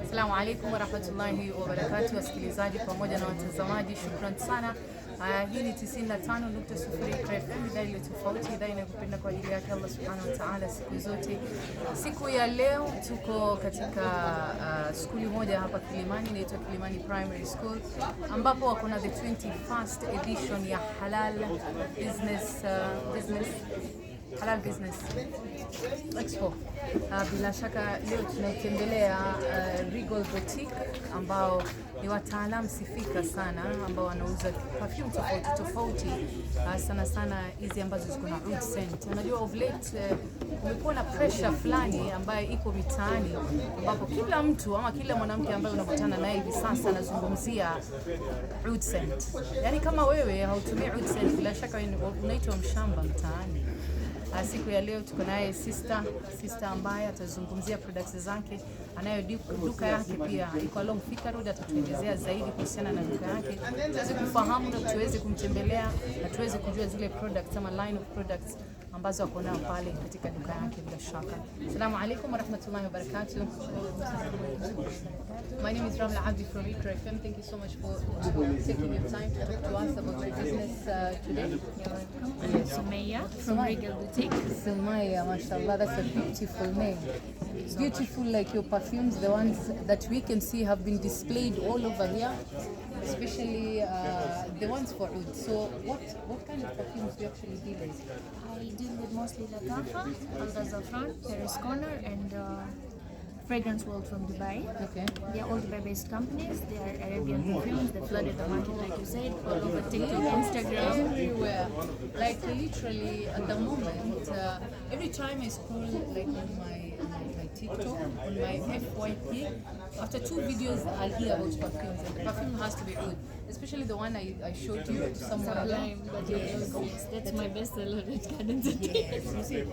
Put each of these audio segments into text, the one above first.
Assalamu alaikum warahmatullahi wabarakatuh, wasikilizaji pamoja na watazamaji, shukran sana. Hii ni 95.0 Iqra FM, idhaa ile tofauti, idhaa inayokupenda kwa ajili yake Allah subhanahu wa ta'ala siku zote. Siku ya leo tuko katika skuli moja hapa Kilimani, inaitwa Kilimani Primary School, ambapo wako na the 21st edition ya Halal Business Expo. Bila shaka leo tunatembelea Regal Boutique ambao ni wataalamu sifika sana, ambao wanauza perfume tofauti sana hizi ambazo ziko na oud scent. Unajua of late kumekuwa na pressure fulani ambayo iko mitaani, ambapo kila mtu ama kila mwanamke ambaye unakutana naye hivi sasa anazungumzia oud scent. Yaani kama wewe hautumii oud scent, bila shaka unaitwa mshamba mtaani. Siku ya leo tuko naye sister ambaye atazungumzia products zake, anayo duka yake pia iko along Thika Road. Atatuelezea zaidi kuhusiana na duka yake, tuweze kufahamu na tuweze kumtembelea na tuweze kujua zile products ama line of products ambazo wako nao pale katika duka yake bila shaka. Assalamu alaikum warahmatullahi wabarakatuh. My name is Ramla from Iqra FM. Thank you so much for taking your time to talk to us about your business today. I'm Sumayya from Regal Boutique. Sumayya, mashallah, that's a beautiful name. Beautiful like your perfumes, the ones that we can see have been displayed all over here, especially the ones for oud. So what kind of perfumes do you actually deal with? I deal with mostly Latafa, Al-Zafran, Paris Corner, and Fragrance World from Dubai. Okay. They are all Dubai-based companies. They are Arabian perfumes. They flooded the market, like you said, all over TikTok, Instagram. Everywhere. Like literally at the moment, every time I scroll like on my TikTok, on my FYP, after 2 videos I'll hear about perfumes. And the perfume has to be oud, especially the one I showed you somewhere. Yes, that's my best seller. Yes, you see.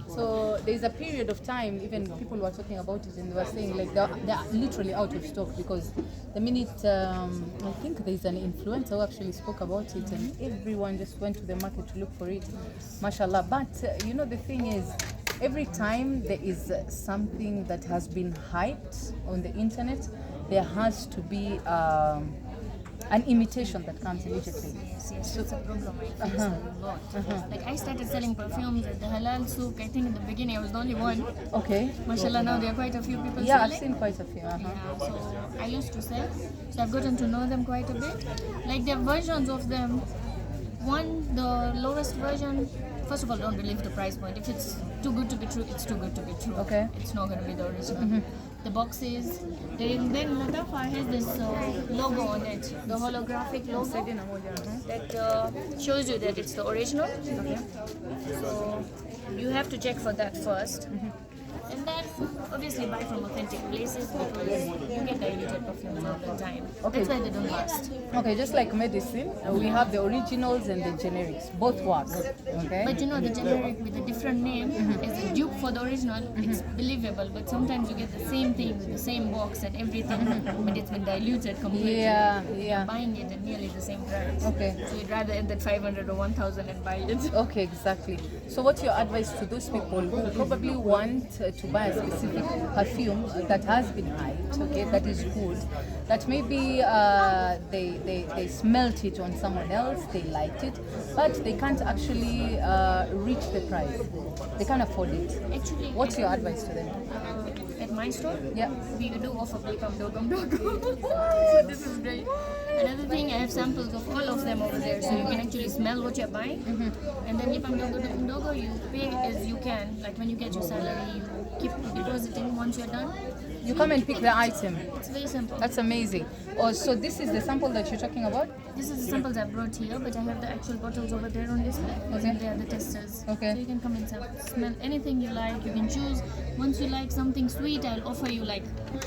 So there's a period of time, even people were talking about it and they were saying like they're literally out of stock, because the minute I think there's an influencer who actually spoke about it, and everyone just went to the market to look for it. Mashallah. But you know, the thing is, every time there is something that has been hyped on the internet, there has to be an imitation that comes immediately. Yes, that's a problem I face a lot. Like I started selling perfumes at the Halal souk. I think in the beginning I was the only one. Okay. Mashallah, now there are quite a few people Yeah, selling. I've seen quite a few. Yeah, so I used to sell, so I've gotten to know them quite a bit. Like there are versions of them. One, the lowest version, first of all, don't believe the price point. If it's too good to be true, it's too good to be true. Okay. It's not going to be the original. The boxes, then Latafa has this logo on it, the holographic logo that shows you that it's the original. Okay. So you have to check for that first. And then obviously buy from authentic places, because you get diluted perfumes all the time. Okay. That's why they don't last. Okay, just like medicine, we have the originals and the generics. Both work. Okay. But you know, the generic with a different name is a dupe for the original. It's believable, but sometimes you get the same thing with the same box and everything, but it's been diluted completely. Yeah. You're buying it at nearly the same price. Okay. So you'd rather end at 500 or 1,000 and buy it. Okay, exactly. So what's your advice to those people who probably want to buy a specific perfume that has been hyped, okay, that is good, that maybe they smelt it on someone else, they liked it, but they can't actually reach the price, they can't afford it? Actually, what's your advice to them? At my store, Yeah. we do offer Lipam Dogam Dogo. This is great. Another thing, I have samples of all of them over there, so you can actually smell what you're buying. And then Lipam Dogo, you pay as you can. Like when you get your salary, you keep depositing once you're done. You come and pick the item. It's very simple. That's amazing. Oh, so this is the sample that you're talking about? This is the samples I brought here, but I have the actual bottles over there on display. Okay. They are the testers. Okay. So you can come and smell anything you like. You can choose. Once you like something sweet, I'll offer you like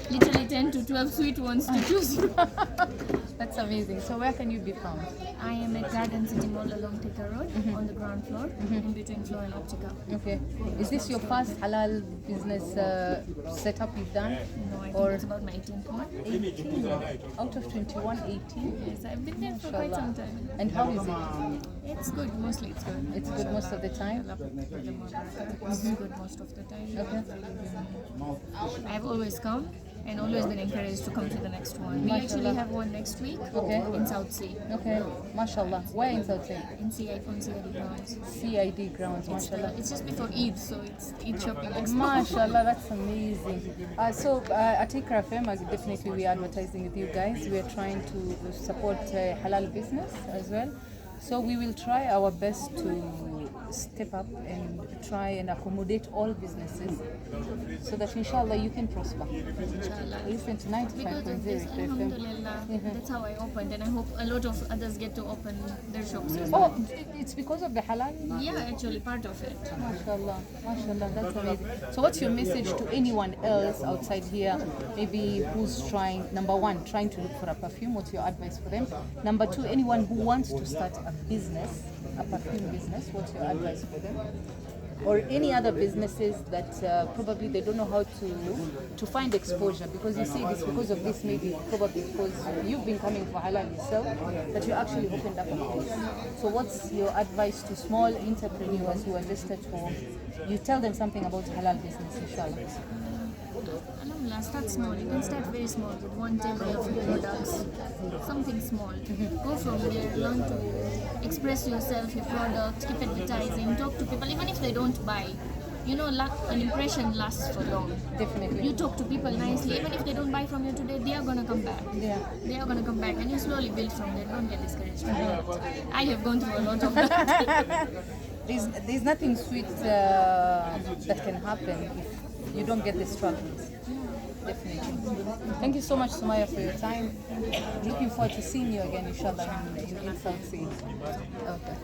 literally 10 to 12 sweet ones to choose from. That's amazing. So where can you be found? I am at Garden City Mall along Thika Road on the ground floor, in between Floor and Optica. Okay. Is this your first halal business setup you've done? No, I think Or it's about my 18th one. 18? Out of 21, 18? Yes, I've been there for quite some time. And how is it? It's good, mostly it's good. It's good most of the time? It's good most of the time. Okay. I've always come. and always been encouraged to come to the next one. We actually have one next week in South Sea. Okay, mashallah. Where in South Sea? In CID grounds. CID grounds, mashallah. It's just before Eid, so it's Eid shopping expo. Mashallah, that's amazing. So at Iqra FM, definitely we are advertising with you guys. We are trying to support halal business as well. So we will try our best to step up and try and accommodate all businesses so that inshallah you can prosper. Inshallah. Listen to Because of 95.0 this, FM. alhamdulillah, that's how I opened, and I hope a lot of others get to open their shops as well. Oh, it's because of the halal? Yeah, actually part of it. Mashallah, mashallah, that's amazing. So what's your message to anyone else outside here, maybe who's trying, number one, trying to look for a perfume, what's your advice for them? Number two, anyone who wants to start a business, a perfume business, what's your advice for them? Or any other businesses that probably they don't know how to find exposure, because you see this because of this, maybe probably because you've been coming for halal yourself, that you actually opened up a place. So what's your advice to small entrepreneurs who are just at home? You tell them something about halal business, inshallah. Alhamdulillah, start small. You can start very small with one table of few products, something small. Go from there, learn to express yourself, your product, keep advertising, talk to people, even if they don't buy. You know, an impression lasts for long. Definitely. You talk to people nicely, even if they don't buy from you today, they are gonna come back. Yeah. They are gonna come back, and you slowly build from there. Don't get discouraged. I have gone through a lot of that. There's nothing sweet that can happen if you don't get the struggles. Definitely. Thank you so much, Sumayya, for your time. Looking forward to seeing you again, inshallah, in South Sea. Okay.